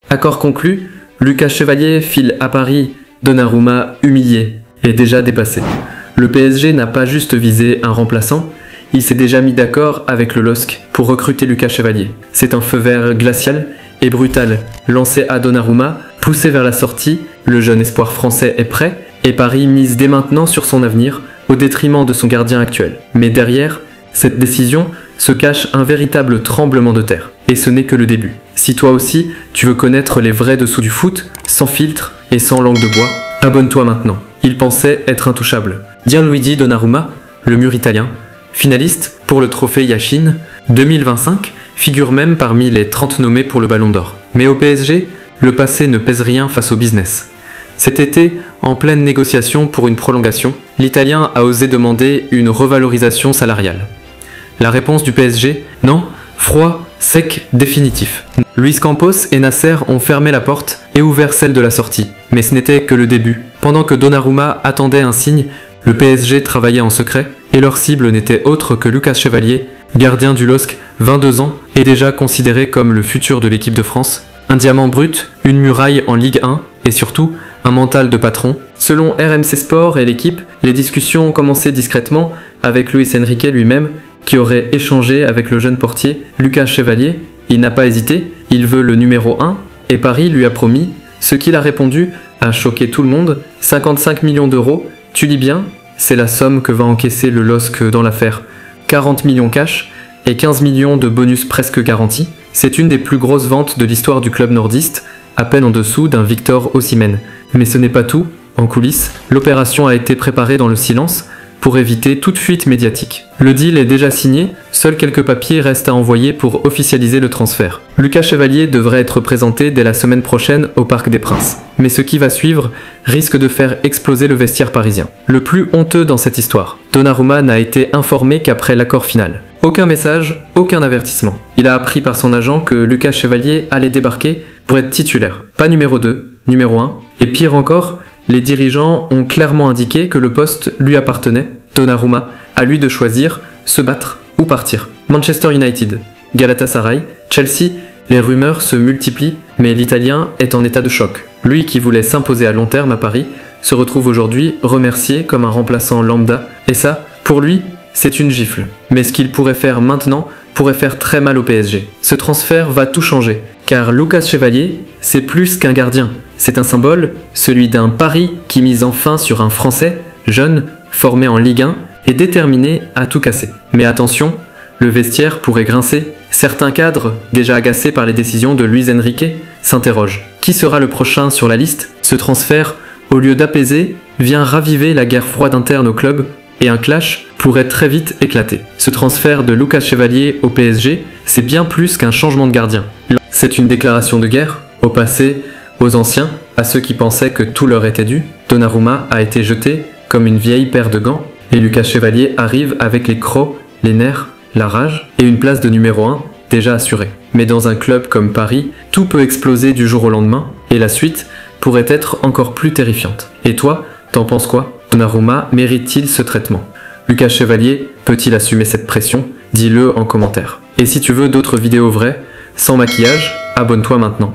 Accord conclu, Lucas Chevalier file à Paris, Donnarumma humilié et déjà dépassé. Le PSG n'a pas juste visé un remplaçant, il s'est déjà mis d'accord avec le LOSC pour recruter Lucas Chevalier. C'est un feu vert glacial et brutal lancé à Donnarumma, poussé vers la sortie, le jeune espoir français est prêt et Paris mise dès maintenant sur son avenir au détriment de son gardien actuel. Mais derrière cette décision se cache un véritable tremblement de terre. Et ce n'est que le début. Si toi aussi, tu veux connaître les vrais dessous du foot, sans filtre et sans langue de bois, abonne-toi maintenant. Il pensait être intouchable. Gianluigi Donnarumma, le mur italien, finaliste pour le trophée Yashin 2025, figure même parmi les 30 nommés pour le Ballon d'Or. Mais au PSG, le passé ne pèse rien face au business. Cet été, en pleine négociation pour une prolongation, l'Italien a osé demander une revalorisation salariale. La réponse du PSG, non, froid, sec, définitif. Luis Campos et Nasser ont fermé la porte et ouvert celle de la sortie. Mais ce n'était que le début. Pendant que Donnarumma attendait un signe, le PSG travaillait en secret et leur cible n'était autre que Lucas Chevalier, gardien du LOSC, 22 ans, et déjà considéré comme le futur de l'équipe de France. Un diamant brut, une muraille en Ligue 1 et surtout un mental de patron. Selon RMC Sport et l'équipe, les discussions ont commencé discrètement avec Luis Enrique lui-même, qui aurait échangé avec le jeune portier Lucas Chevalier. Il n'a pas hésité, il veut le numéro 1 et Paris lui a promis. Ce qu'il a répondu a choqué tout le monde, 55 millions d'euros, tu dis bien, c'est la somme que va encaisser le LOSC dans l'affaire. 40 millions cash et 15 millions de bonus presque garantis. C'est une des plus grosses ventes de l'histoire du club nordiste, à peine en dessous d'un Victor Osimhen. Mais ce n'est pas tout, en coulisses, l'opération a été préparée dans le silence, pour éviter toute fuite médiatique. Le deal est déjà signé, seuls quelques papiers restent à envoyer pour officialiser le transfert. Lucas Chevalier devrait être présenté dès la semaine prochaine au Parc des Princes. Mais ce qui va suivre risque de faire exploser le vestiaire parisien. Le plus honteux dans cette histoire, Donnarumma n'a été informé qu'après l'accord final. Aucun message, aucun avertissement. Il a appris par son agent que Lucas Chevalier allait débarquer pour être titulaire. Pas numéro 2, numéro 1. Et pire encore, les dirigeants ont clairement indiqué que le poste lui appartenait. Donnarumma, à lui de choisir, se battre ou partir. Manchester United, Galatasaray, Chelsea, les rumeurs se multiplient, mais l'Italien est en état de choc. Lui qui voulait s'imposer à long terme à Paris, se retrouve aujourd'hui remercié comme un remplaçant lambda, et ça, pour lui, c'est une gifle. Mais ce qu'il pourrait faire maintenant pourrait faire très mal au PSG. Ce transfert va tout changer, car Lucas Chevalier, c'est plus qu'un gardien. C'est un symbole, celui d'un Paris qui mise enfin sur un Français, jeune, formé en Ligue 1 et déterminé à tout casser. Mais attention, le vestiaire pourrait grincer. Certains cadres, déjà agacés par les décisions de Luis Enrique, s'interrogent. Qui sera le prochain sur la liste? Ce transfert, au lieu d'apaiser, vient raviver la guerre froide interne au club et un clash pourrait très vite éclater. Ce transfert de Lucas Chevalier au PSG, c'est bien plus qu'un changement de gardien. C'est une déclaration de guerre, au passé, aux anciens, à ceux qui pensaient que tout leur était dû. Donnarumma a été jeté comme une vieille paire de gants, et Lucas Chevalier arrive avec les crocs, les nerfs, la rage, et une place de numéro 1 déjà assurée. Mais dans un club comme Paris, tout peut exploser du jour au lendemain, et la suite pourrait être encore plus terrifiante. Et toi, t'en penses quoi? Donnarumma mérite-t-il ce traitement? Lucas Chevalier peut-il assumer cette pression? Dis-le en commentaire. Et si tu veux d'autres vidéos vraies, sans maquillage, abonne-toi maintenant.